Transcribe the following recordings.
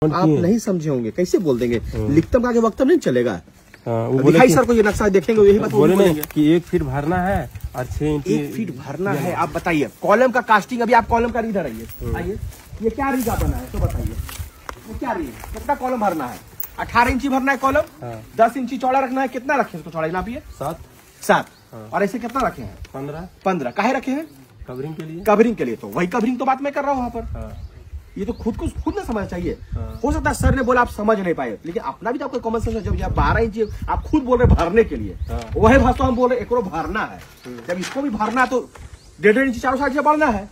आप नहीं समझे होंगे, कैसे बोल देंगे? लिखतम का वक्त नहीं चलेगा। दिखाई सर को ये नक्शा देखेंगे, यही बात बोलेंगे कि 1 फीट भरना है और 6 इंच 1 फीट भरना है। आप बताइए कॉलम का कास्टिंग, अभी आप कॉलम का इधर आइए, ये क्या रीगा बना है तो बताइए, ये क्या रीग, कितना कॉलम भरना है? 18 इंची भरना है कॉलम, 10 इंची चौड़ा रखना है। कितना रखे इसको चौड़ाई नापिए? 7। और ऐसे कितना रखे हैं? 15। काहे रखे हैं? कवरिंग के लिए। कवरिंग के लिए। तो वही कवरिंग तो बात मैं कर रहा हूँ वहाँ पर। ये तो खुद ना समझना चाहिए। हो सकता है सर ने बोला आप समझ नहीं पाए, लेकिन अपना भी तो आपको कॉमन सेंस है। जब 12 इंच आप खुद बोल रहे भरने के लिए, वही भाषा हम बोल रहे एक भरना है। जब इसको भी भरना है तो 1.5 इंच चारों साइड से बढ़ना है।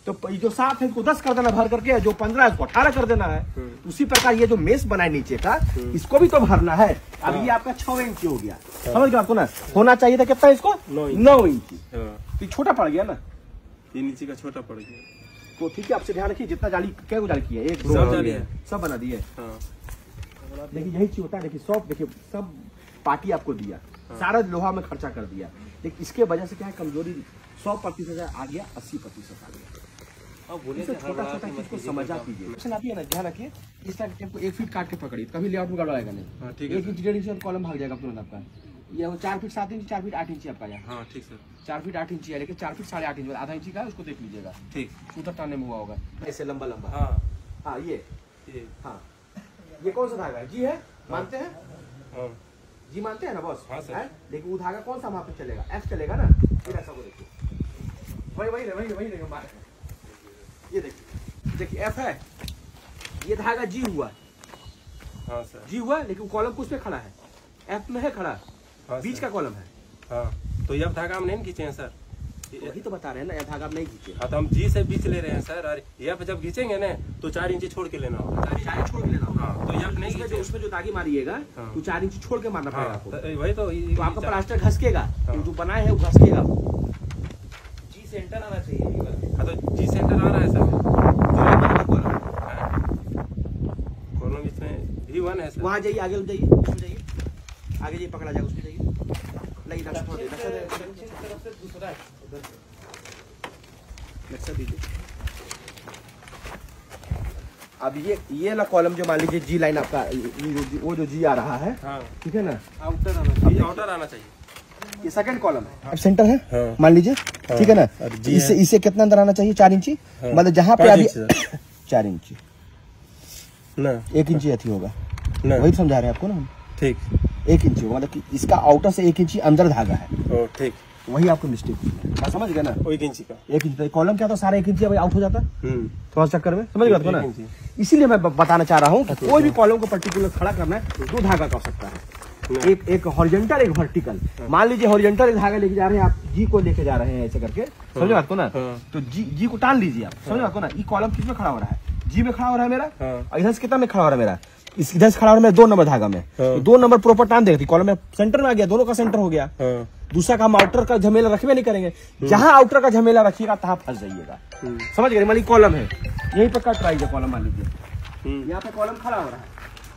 तो जो 7 है इसको 10 कर देना भर करके, जो 15 है उसको 18 कर देना है। उसी प्रकार ये जो मेस बनाए नीचे का, इसको भी तो भरना है। अब ये आपका 6 इंच हो गया, समझ गया आपको ना? होना चाहिए था कितना इसको? 9 इंच। तो छोटा पड़ गया ना, 3 इंच का छोटा पड़ गया। तो ठीक है, आपसे ध्यान रखिए। जितना जाली क्या जाली की है, 1 2 सब बना दिए। देखिए यही चीज होता है। देखिए सब पार्टी आपको दिया, सारा लोहा में खर्चा कर दिया, लेकिन इसके वजह से क्या है, कमजोरी 100% आ गया, 80% आ गया। अब बोले छोटा चीज को समझा कीजिए। आप ये ना ध्यान रखिए, इस टाइप टेप को 1 फीट काट के पकड़िए, कभी लेआउट में गड़बड़ाएगा नहीं। 1 इंच 1.5 इंच कॉलम भाग जाएगा तुरंत आपका। ये 4 फीट 7 इंच 4 फीट 8 इंच आपका है। हाँ ठीक सर। 4 फीट 8 इंच है, लेकिन 4 फीट 8.5 इंच आधा इंची का है, उसको देख लीजिएगा। ठीक, सूतर टाने में हुआ होगा ऐसे लंबा। हाँ ये हाँ, ये कौन सा धागा है? जी है, मानते हैं? जी मानते हैं ना बॉस? हाँ सर। लेकिन वो धागा कौन सा वहाँ पे चलेगा? F चलेगा ना। फिर ऐसा को देखिए, वही ये देखिए F है, ये धागा G हुआ। हाँ सर, G हुआ, लेकिन कॉलम कुछ पे खड़ा है, F में है खड़ा। हाँ, बीच का कॉलम है। हाँ, तो ये धागा हम नहीं खींचे हैं सर। वही तो बता रहे हैं ना, ये धागा आप नहीं खींचे। हाँ, तो हम जी से बीच ले रहे हैं सर। और ये जब खींचेंगे ना तो 4 इंच छोड़ के लेना होगा। 4 इंच छोड़ के लेना होगा। हाँ, तो ये नहीं खींचे, उसमें जो दागी मारिएगा तो 4 इंच छोड़ के मारना पड़ेगा आपको। वही तो आपका प्लास्टर घसकेगा, जो बनाए हैं वो घसकेगा। जी सेंटर आना चाहिए। हाँ, तो जी सेंटर आ रहा है सर। कॉलम इसमें V1 है सर। वहाँ जाइए, आगे जाइए, आगे जाइए, पकड़ा जाएगा, उसमें जाइए। नक्शा दीजिए। अब ये ना कॉलम जो मान लीजिए जी लाइन आपका, वो जो जी आ रहा है, ठीक है ना, आउटर आना चाहिए। ये सेकंड कॉलम है, अब सेंटर है मान लीजिए, ठीक है ना। इससे कितना अंदर आना चाहिए? 4 इंची। मतलब जहाँ पे अभी 4 इंची ना, 1 इंची अथी होगा, वही समझा रहे हैं आपको ना हम। ठीक, 1 इंची होगा, मतलब कि इसका आउटर से 1 इंची अंदर धागा है। ठीक, वही आपको मिस्टेक है, समझ गए ना? 1 इंची का 1 इंच कॉलम क्या था, सारा 1 इंची आउट हो जाता थोड़ा चक्कर में, समझ गए ना? इसीलिए मैं बताना चाह रहा हूँ कि कोई भी कॉलम को पर्टिकुलर खड़ा करना है, 2 धागा का सकता है, एक हॉरिजॉन्टल, एक वर्टिकल। मान लीजिए हॉरिजॉन्टल धागा लेके जा रहे हैं आप, जी को लेके जा रहे हैं ऐसे करके, समझ बात को ना? तो जी को टान लीजिए आप, समझ बात को ना? ये कॉलम किस में खड़ा हो रहा है? जी में खड़ा हो रहा है मेरा, और इधर से कितना में खड़ा हो रहा है मेरा? इस इधर से खड़ा हो रहा है 2 नंबर धागा में। तो 2 नंबर प्रॉपर टान देती कॉलम में, सेंटर में आ गया, दोनों का सेंटर हो गया। दूसरा का हम आउटर का झमेला रखबे नहीं करेंगे। जहां आउटर का झमेला रखिएगा तहां फंस जाइएगा, समझ गए? मान लीजिए कॉलम है, यहीं पे कट रही है कॉलम, मान लीजिए यहाँ पे कॉलम खड़ा हो रहा है,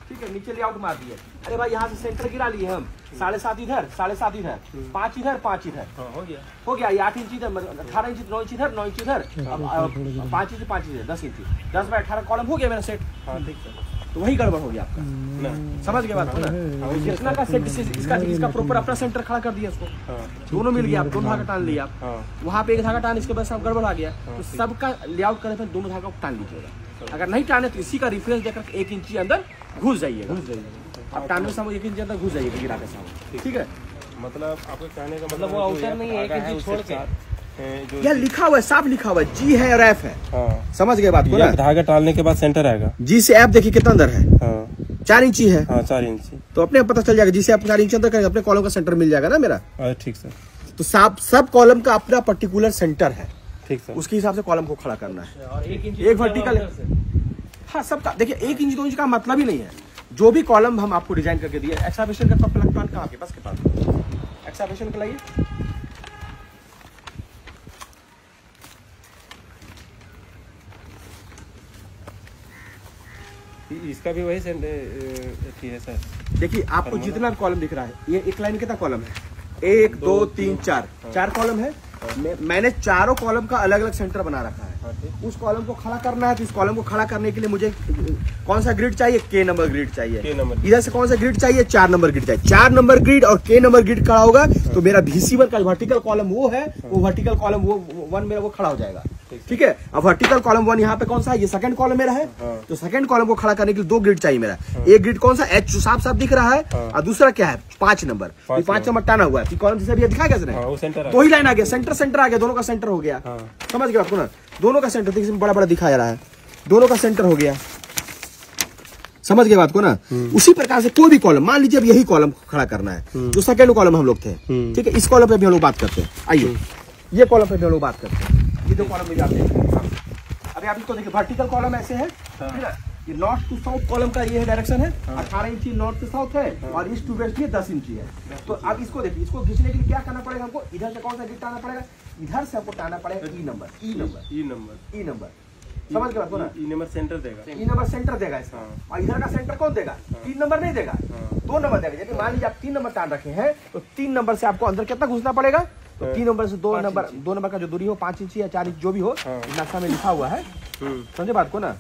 ठीक है, नीचे लेआउट मार दिए। अरे भाई यहाँ से सेंटर गिरा लिए हम, 7.5 इधर, 7.5 इधर, 5 इधर, 5 इधर, हो गया। ये 8 इंच इधर, 18 इंच 9 इंच इधर, 9 इंच इधर, 5 इंच 5 इधर, 10 इंच, 10 बाय 18 कॉलम हो गया मेरा सेट। तो वही गड़बड़ हो गया आपका, समझ गए बात को ना? जितना का सेट इसका प्रॉपर अपना सेंटर खड़ा कर दिया उसको, दोनों मिल गया, दोनों धागा टान लिया आप। वहाँ पे एक धागा टान, इसके बाद सब गड़बड़ आ गया। तो सबका लेआउट करने पर दोनों धागा को टान लीजिएगा। अगर नहीं टाने तो इसी का रेफरेंस देकर 1 इंची अंदर घुस जाइएगा। अब टानने समय 1 इंच अंदर घुस जाइएगा गिरा के सामने, ठीक है? मतलब आपको कहने का मतलब वो आउटर नहीं है, 1 इंच छोड़ के यह लिखा हुआ है, साफ लिखा हुआ है, जी है और F है। समझ गए बात को ना? धागा डालने के बाद सेंटर आएगा। जी से F देखिए कितना अंदर है, 4 इंची है। 4 इंची, तो अपने पता चल जाएगा। जी से आप 4 इंच अंदर करेंगे, अपने कॉलम का सेंटर मिल जाएगा ना मेरा। ठीक सर। तो सब कॉलम का अपना पर्टिकुलर सेंटर है, ठीक सर। उसके हिसाब से कॉलम को खड़ा करना है। और 1 इंच एक वर्टिकल, हाँ सबका देखिए 1 इंच 2 इंच का मतलब ही नहीं है। जो भी कॉलम हम आपको डिजाइन करके दिए, एक्सावेशन का प्लान कहाँ आपके पास? के पास एक्सावेशन का लाइए। इसका भी वही है सर। देखिए आपको जितना कॉलम दिख रहा है, ये एक लाइन कितना कॉलम है? 1 2 3 4 कॉलम है। मैंने चारों कॉलम का अलग अलग सेंटर बना रखा है। उस कॉलम को खड़ा करना है तो इस कॉलम को खड़ा करने के लिए मुझे कौन सा ग्रिड चाहिए, के नंबर ग्रिड चाहिए। इधर से कौन सा ग्रिड चाहिए, 4 नंबर ग्रिड चाहिए। 4 नंबर ग्रिड और के नंबर ग्रिड खड़ा होगा तो मेरा VC1 का वर्टिकल कॉलम वो है, वो वर्टिकल कॉलम वो 1 मेरा वो खड़ा हो जाएगा। ठीक है, अब वर्टिकल कॉलम 1 यहाँ पे कौन सा है, ये सेकंड कॉलम मेरा है। तो सेकंड कॉलम को खड़ा करने के लिए 2 ग्रिड चाहिए मेरा। एक ग्रिड कौन सा, H जो साफ साफ दिख रहा है, और दूसरा क्या है 5 नंबर। 5 नंबर टाना हुआ है कॉलम जैसे दिखा कैसे, तो ही लाइन आ गया, सेंटर आ गया, दोनों का सेंटर हो गया। समझ गए आपको ना, दोनों का सेंटर देखिए बड़ा बड़ा दिखाया रहा है, दोनों का सेंटर हो गया। समझ गए बात को ना। उसी प्रकार से कोई भी कॉलम, मान लीजिए अब यही कॉलम खड़ा करना है जो सेकंड कॉलम हम लोग थे। ठीक है, इस कॉलम पे भी हम लोग बात करते हैं। आइए ये कॉलम पे भी हम लोग बात करते हैं। ये दो कॉलम में जाते हैं। अभी आप इसको देखिए, वर्टिकल कॉलम ऐसे है, ये नॉर्थ टू साउथ कॉलम का ये डायरेक्शन है, 18 इंची नॉर्थ टू साउथ है, और ईस्ट टू वेस्ट ये 10 इंची है। तो अब इसको देखिए, इसको खींचने के लिए क्या करना पड़ेगा हमको, इधर से कौन सा गिट आना पड़ेगा, इधर से आपको टाना पड़ेगा ई नंबर। समझ गए बात को ना, ई नंबर सेंटर देगा, ई नंबर सेंटर देगा इसका। और इधर का सेंटर कौन देगा, 3 नंबर नहीं देगा, 2 नंबर देगा। यदि मान लीजिए आप 3 नंबर टान रखे हैं तो 3 नंबर से आपको अंदर कितना घुसना पड़ेगा, तो 3 नंबर से 2 नंबर का जो दूरी हो 5 इंची या 4 इंच जो भी हो, नक्शा में लिखा हुआ है, समझे बात को ना,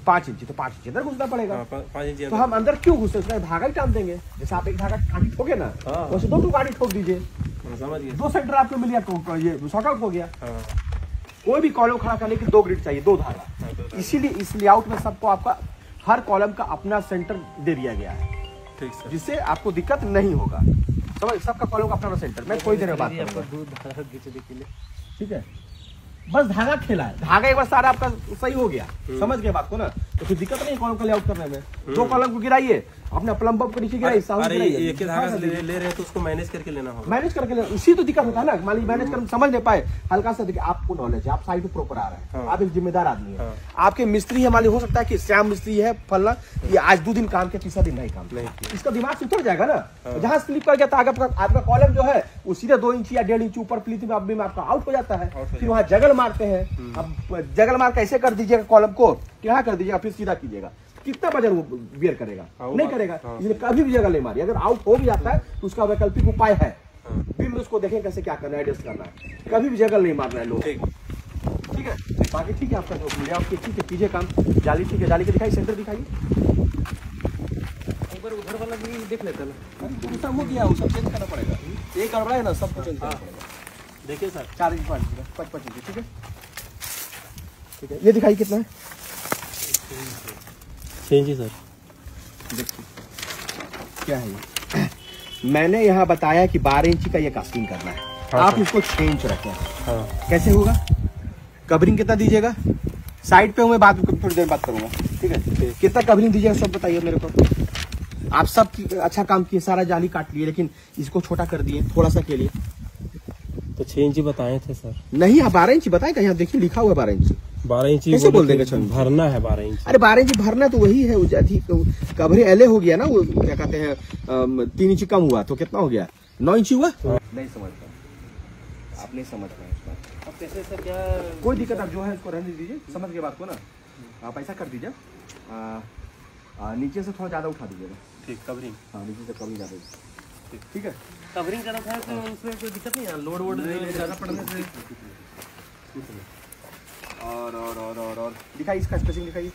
5 इंची तो 5 इंची अंदर घुसना पड़ेगा। 5 इंची तो हम अंदर क्यों घुसते, उसका धागा ही टान देंगे। जैसे आप एक धागा काटी ठोके ना, वैसे 2 गाड़ी ठोक दीजिए, समझ गए, 2 सेंटर आपको मिल गया, ये शॉर्ट आउट हो गया। कोई भी कॉलम खड़ा करने के 2 ग्रिड चाहिए, 2 धागा। इसीलिए इस लेआउट में सबको आपका हर कॉलम का अपना सेंटर दे दिया गया है, ठीक सर, जिससे आपको दिक्कत नहीं होगा। समझ, सबका कॉलम का अपना सेंटर। मैं थोड़ी देर में बात करूंगा, ठीक है। बस धागा खेला है, धागा एक बार सारा आपका सही हो गया, समझ गए बात को ना, तो फिर दिक्कत नहीं कॉलम का लेआउट करने में। 2 कॉलम को गिराइए, अपने प्लम्ब को नीचे गिराइए, एक ही धागा ले रहे हैं तो उसको मैनेज करके लेना होगा, मैनेज करके लेना, उसी तो दिक्कत होता है ना। मान लीजिए मैनेज कर समझ नहीं पाए, हल्का सा देखिए, आपको नॉलेज है, आप साइड पे प्रॉपर आ रहे हैं, आप एक जिम्मेदार आदमी है। आपके मिस्त्री है, मान लीजिए हो सकता है कि श्याम मिस्त्री है फलना, ये आज 2 दिन काम किया, तीसरा दिन नहीं काम नहीं, इसका दिमाग से उतर जाएगा ना। जहां स्लिप कर गया था आपका कॉलम जो है वो सीधे 2 इंच या 1.5 इंच ऊपर प्लीथ में आपका आउट हो जाता है। फिर वहां जगल मारते हैं। अब जगल मार कैसे कर दीजिएगा, कॉलम को टेढ़ा कर दीजिएगा, फिर सीधा कीजिएगा, कितना वजन वो बियर करेगा, नहीं करेगा। इसलिए कभी भी जगह नहीं मारिए। अगर आउट हो भी जाता है तो उसका वैकल्पिक उपाय है, फिर उसको देखें कैसे क्या करना है, एडजस्ट करना है। कभी भी जगह नहीं मारना है लोग, ठीक है। बाकी ठीक है, आपका जो लेआउट की ठीक है, कीजिए काम। जाली ठीक है, जाली के दिखाई, सेंटर दिखाइए, उधर वाला भी देख लेते हैं। सब हो गया, वो सब चेंज करना पड़ेगा, एक गड़बड़ा है ना, सबको चेंज करना पड़ेगा। देखिए सर, 4 इंच 5 इंच, ठीक है, ठीक है। ये दिखाई कितना है, 6 इंची सर। देखिए क्या है ये, मैंने यहाँ बताया कि 12 इंची का ये कास्टिंग करना है। आप इसको 6 इंच रखें। कैसे होगा, कवरिंग कितना दीजिएगा, साइड पे मैं बात थोड़ी देर बात करूंगा, ठीक है। कितना कवरिंग दीजिएगा सब बताइए मेरे को। आप सब अच्छा काम किए, सारा जाली काट लिए, लेकिन इसको छोटा कर दिए थोड़ा सा के लिए। तो 6 इंची बताए थे सर, नहीं आप 12 इंची बताए, यहाँ देखिए लिखा हुआ 12 इंची। 12 इंची कैसे बोल देंगे, भरना है 12 इंच। अरे 12 इंची भरना तो वही है, कवरे एले हो गया ना, वो क्या कहते हैं 3 इंची कम हुआ तो कितना हो गया, 9 इंची हुआ। नहीं समझ पाए आप, नहीं समझ पाए इस बात। अब कैसे सर, क्या कोई दिक्कत, आप जो है इसको रहने दीजिए, समझ के बात को ना। आप ऐसा कर दीजिए, नीचे से थोड़ा ज्यादा उठा दीजिएगा, ठीक, कवरिंग, हाँ नीचे से कवरिंग ज्यादा, ठीक है। कवरिंग करना था तो उसमें कोई दिक्कत नहीं है, लोड वोड ज्यादा पड़ने से। और दिखाइए, इसका स्पेसिंग दिखाइए,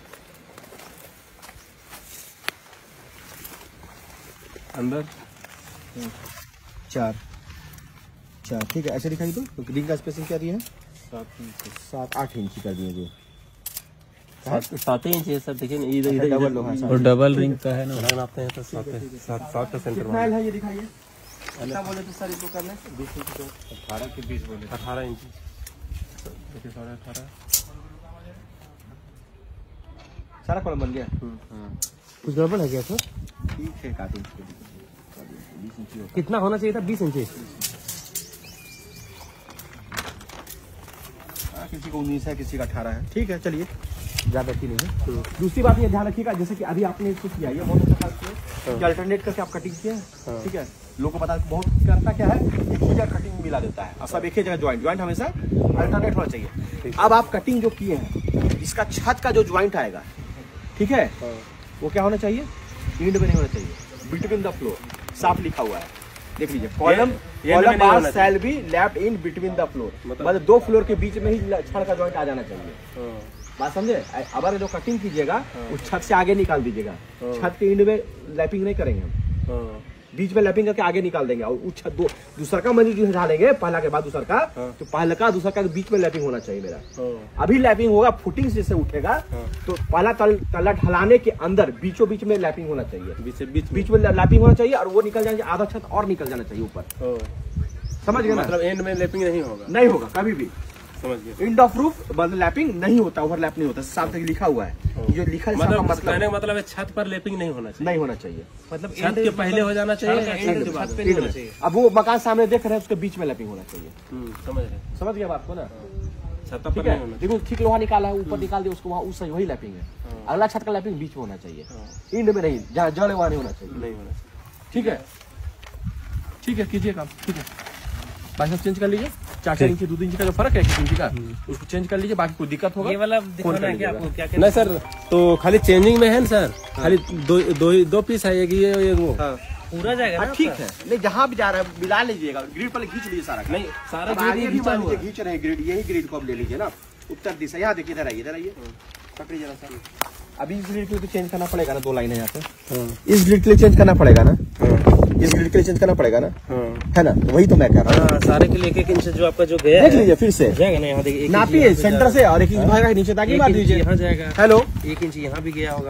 अंदर 4 ठीक है, ऐसे दिखाइए। तो रिंग का स्पेसिंग क्या दिया है, 7-8 इंची कर दिए। 7 इंच है सर, देखिए इधर डबल और डबल रिंग का है ना, नापते हैं तो 7 का सेंटर कितना है ये दिखाइए। कितना बोले तो सर इसको करना है, 20 इंच, 18 के 20 बोले, 18 इंच देखिए, 18 सारा कॉलम बन गया। कुछ गड़बड़ है क्या सर, ठीक है, काटे इसको 20 इंची होता। कितना होना चाहिए था, 20 इंची। किसी को 19 है, किसी का 18 है, ठीक है, चलिए ज्यादा की नहीं है। दूसरी बात ये ध्यान रखिएगा, जैसे कि अभी आपने इसको किया, ये बहुत अच्छा किया, अल्टरनेट करके आप कटिंग किया, ठीक है। लोगों को पता बहुत करता क्या है, एक ही जगह कटिंग मिला देता है, और सब एक ही जगह ज्वाइंट हमेशा अल्टरनेट होना चाहिए। अब आप कटिंग जो किए हैं, इसका छत का जो ज्वाइंट आएगा, ठीक है, वो क्या होना चाहिए, इंड में नहीं होना चाहिए, बिटवीन द फ्लोर, साफ लिखा हुआ है। देख लीजिए, कॉलम नहीं होना shall be left in between the floor, मतलब 2 फ्लोर के बीच में ही छड़ का जॉइंट आ जाना चाहिए। बात समझे? अगर जो कटिंग कीजिएगा उस छत से आगे निकाल दीजिएगा, छत के इंड में लैपिंग नहीं करेंगे हम, बीच में लैपिंग करके आगे निकाल देंगे। और उस छत दूसरा का मंजिल जो ढालेंगे पहला के बाद दूसरा का, तो पहला का दूसरा का बीच में लैपिंग होना चाहिए मेरा। अभी लैपिंग होगा, फुटिंग से उठेगा तो पहला तल्ला ढलाने के अंदर बीचों बीच में लैपिंग होना चाहिए, बीच में लैपिंग होना चाहिए, और वो निकल जाएंगे, आधा छत और निकल जाना चाहिए ऊपर। समझ गए? मतलब एंड में लैपिंग नहीं होगा? नहीं होगा कभी भी। समझ गए? एंड ऑफ रूफ मतलब लैपिंग नहीं होता, ओवरलैप नहीं होता, साफ तक लिखा हुआ है। जो लिखा है मतलब छत पर लैपिंग नहीं होना चाहिए। नहीं होना चाहिए, मतलब छत के पहले हो जाना चाहिए, छत पे नहीं होना चाहिए। अब वो मकान सामने देख रहे हैं, उसके बीच में लैपिंग होना चाहिए। समझ गया बात को ना? छत पर नहीं होना। देखो ठीक लोहा निकाला है, ऊपर निकाल दिया उसको, वहाँ उस वही लैपिंग है। अगला छत का लैपिंग बीच में होना चाहिए, इंड में नहीं, जहाँ जड़ वहाँ नहीं होना चाहिए। नहीं होना चाहिए। ठीक है, ठीक है, कीजिए काम। ठीक है भाई साहब, चेंज कर लीजिए। 4 इंच 2 इंच का जो फर्क है 1 इंच का, उसको चेंज कर लीजिए। बाकी कोई दिक्कत होगा ये वाला दिखाना है क्या आपको? क्या नहीं सर, तो खाली चेंजिंग में है ना सर? खाली दो पीस है, ये वो पूरा जाएगा ना? ठीक है, नहीं जहाँ भी जा रहा है मिला लीजिएगा, ग्रिड पर खींच लीजिए सारा। नहीं सारा खींच रहे हैं ग्रिड, यही ग्रिड को अब ले लीजिए ना, उत्तर दिशा। यहाँ देखिए, इधर आइए, इधर आइए, पकड़िए जरा सा। अभी इस ग्रिड के लिए चेंज करना पड़ेगा ना, 2 लाइन है यहाँ पे, इस ग्रिड के लिए चेंज करना पड़ेगा ना, इस ग्रिड के लिए चेंज करना पड़ेगा ना, है ना? तो वही तो मैं कह रहा हूँ, सारे के लिए 1 इंच जो आपका जो गया देख लीजिए फिर से, जाएगा ना? यहाँ देखिए, नापिए सेंटर से, और 1 इंच भागा नीचे ताकि मार दीजिए। यहाँ जाएगा। हेलो, 1 इंच यहाँ भी गया होगा।